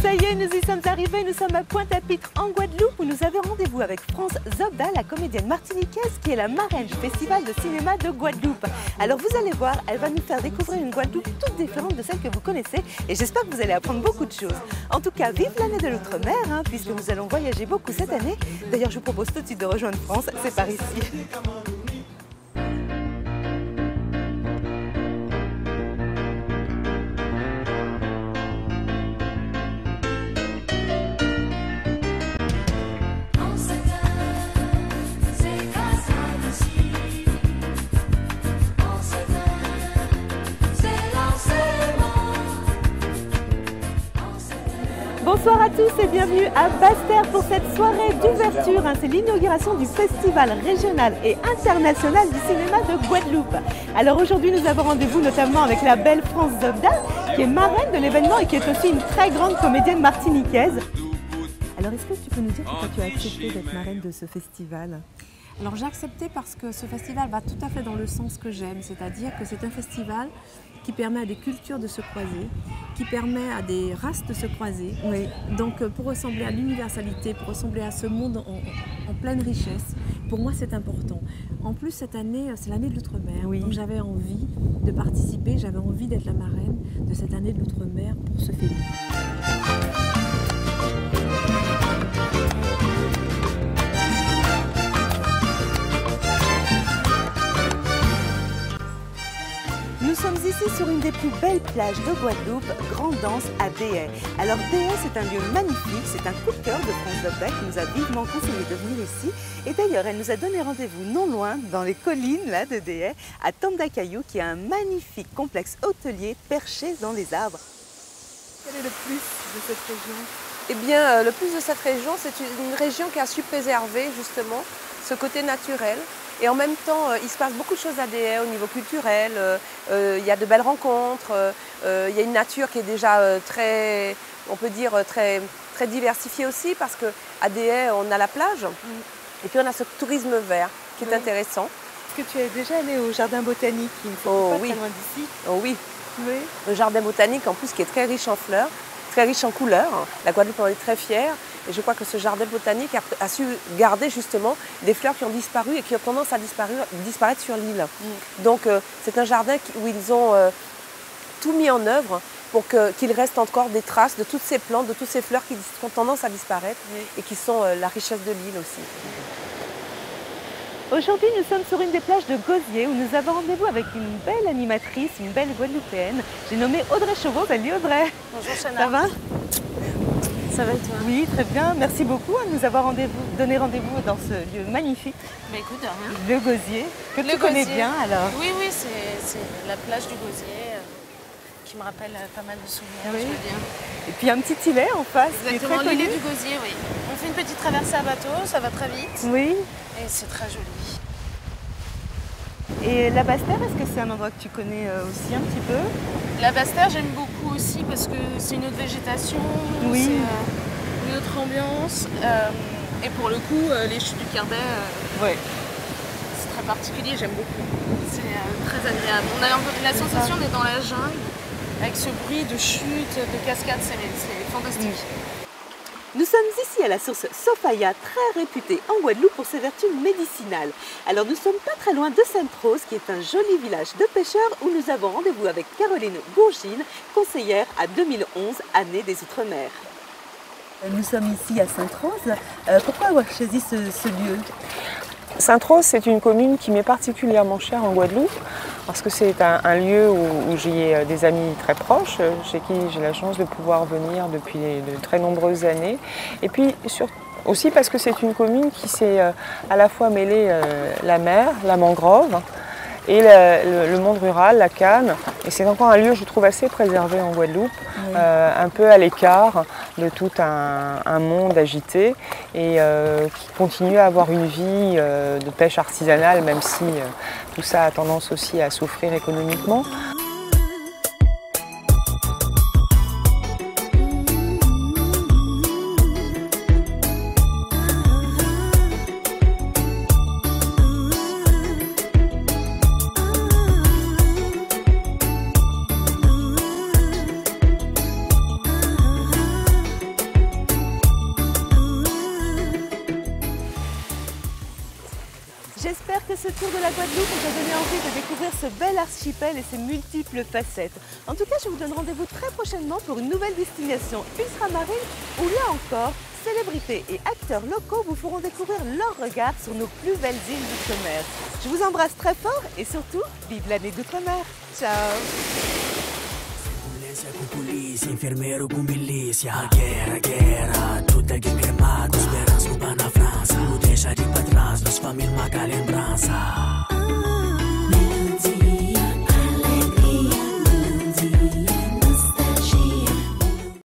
Ça y est, nous y sommes arrivés, nous sommes à Pointe-à-Pitre en Guadeloupe où nous avons rendez-vous avec France Zobda, la comédienne martiniquaise qui est la marraine du Festival de cinéma de Guadeloupe. Alors vous allez voir, elle va nous faire découvrir une Guadeloupe toute différente de celle que vous connaissez et j'espère que vous allez apprendre beaucoup de choses. En tout cas, vive l'année de l'outre-mer, puisque nous allons voyager beaucoup cette année. D'ailleurs, je vous propose tout de suite de rejoindre France, c'est par ici. Bonsoir à tous et bienvenue à Basse-Terre pour cette soirée d'ouverture. C'est l'inauguration du Festival régional et international du cinéma de Guadeloupe. Alors aujourd'hui, nous avons rendez-vous notamment avec la belle France Zobda, qui est marraine de l'événement et qui est aussi une très grande comédienne martiniquaise. Alors est-ce que tu peux nous dire pourquoi tu as accepté d'être marraine de ce festival ? Alors j'ai accepté parce que ce festival va tout à fait dans le sens que j'aime, c'est-à-dire que c'est un festival qui permet à des cultures de se croiser, qui permet à des races de se croiser. Oui. Donc pour ressembler à l'universalité, pour ressembler à ce monde en pleine richesse, pour moi c'est important. En plus cette année, c'est l'année de l'outre-mer, oui. Donc j'avais envie de participer, j'avais envie d'être la marraine de cette année de l'outre-mer pour ce film. Nous sommes ici sur une des plus belles plages de Guadeloupe, Grande-Anse à Déhay. Alors Déhay, c'est un lieu magnifique, c'est un coup de cœur de France Zobda qui nous a vivement conseillé de venir ici. Et d'ailleurs, elle nous a donné rendez-vous non loin, dans les collines là, de Déhay, à Tandakayou, qui a un magnifique complexe hôtelier perché dans les arbres. Quel est le plus de cette région ? Eh bien, le plus de cette région, c'est une région qui a su préserver justement ce côté naturel. Et en même temps, il se passe beaucoup de choses à Déhay au niveau culturel. Il y a de belles rencontres. Il y a une nature qui est déjà très, on peut dire, très diversifiée aussi, parce qu'à Déhay, on a la plage. Et puis on a ce tourisme vert qui est intéressant. Est-ce que tu es déjà allée au jardin botanique qui ne se trouve pas très loin d'ici ? Oh oui. Oui. Le jardin botanique, en plus, qui est très riche en fleurs, très riche en couleurs. La Guadeloupe en est très fière. Et je crois que ce jardin botanique a su garder justement des fleurs qui ont disparu et qui ont tendance à disparaître sur l'île. Donc c'est un jardin où ils ont tout mis en œuvre pour qu'il reste encore des traces de toutes ces plantes, de toutes ces fleurs qui ont tendance à disparaître et qui sont la richesse de l'île aussi. Aujourd'hui, nous sommes sur une des plages de Gosier où nous avons rendez-vous avec une belle animatrice, une belle Guadeloupéenne. J'ai nommé Audrey Chauveau. Salut Audrey. Bonjour Chana. Ça va ? Ça va et toi ? Oui, très bien. Merci beaucoup de nous avoir donné rendez-vous dans ce lieu magnifique. Bah écoute, de rien. Le Gosier, que Le tu connais Gosier. bien alors. Oui, c'est la plage du Gosier qui me rappelle pas mal de souvenirs, Oui. je veux dire. Et puis un petit îlet en face Exactement, qui est très l'îlet connu. du Gosier, oui. On fait une petite traversée à bateau, ça va très vite Oui. et c'est très joli. Et la Basse-Terre, est-ce que c'est un endroit que tu connais aussi un petit peu? La Basse-Terre, j'aime beaucoup aussi parce que c'est une autre végétation, Oui. c'est une autre ambiance. Et pour le coup, les chutes du Carbet, Oui. c'est très particulier, j'aime beaucoup. C'est très agréable. On a la sensation d'être dans la jungle, avec ce bruit de chute, de cascade, c'est fantastique. Nous sommes ici à la source Sofaya, très réputée en Guadeloupe pour ses vertus médicinales. Alors nous sommes pas très loin de Sainte-Rose, qui est un joli village de pêcheurs où nous avons rendez-vous avec Caroline Gourgine, conseillère à 2011, année des Outre-mer. Nous sommes ici à Sainte-Rose. Pourquoi avoir choisi ce lieu? Sainte-Rose, c'est une commune qui m'est particulièrement chère en Guadeloupe parce que c'est un lieu où j'ai des amis très proches, chez qui j'ai la chance de pouvoir venir depuis de très nombreuses années. Et puis aussi parce que c'est une commune qui s'est à la fois mêlée la mer, la mangrove et le monde rural, la canne. Et c'est encore un lieu, je trouve, assez préservé en Guadeloupe, un peu à l'écart de tout un monde agité et qui continue à avoir une vie de pêche artisanale, même si tout ça a tendance aussi à souffrir économiquement. J'espère que ce tour de la Guadeloupe vous a donné envie de découvrir ce bel archipel et ses multiples facettes. En tout cas, je vous donne rendez-vous très prochainement pour une nouvelle destination ultramarine où là encore, célébrités et acteurs locaux vous feront découvrir leur regard sur nos plus belles îles d'outre-mer. Je vous embrasse très fort et surtout, vive l'année d'outre-mer. Ciao! Com polícia, enfermeiro com milícia. Guerra, guerra, tudo aqui queimado. Esperança na França, não deixa de ir pra trás. Nos família, uma lembrança.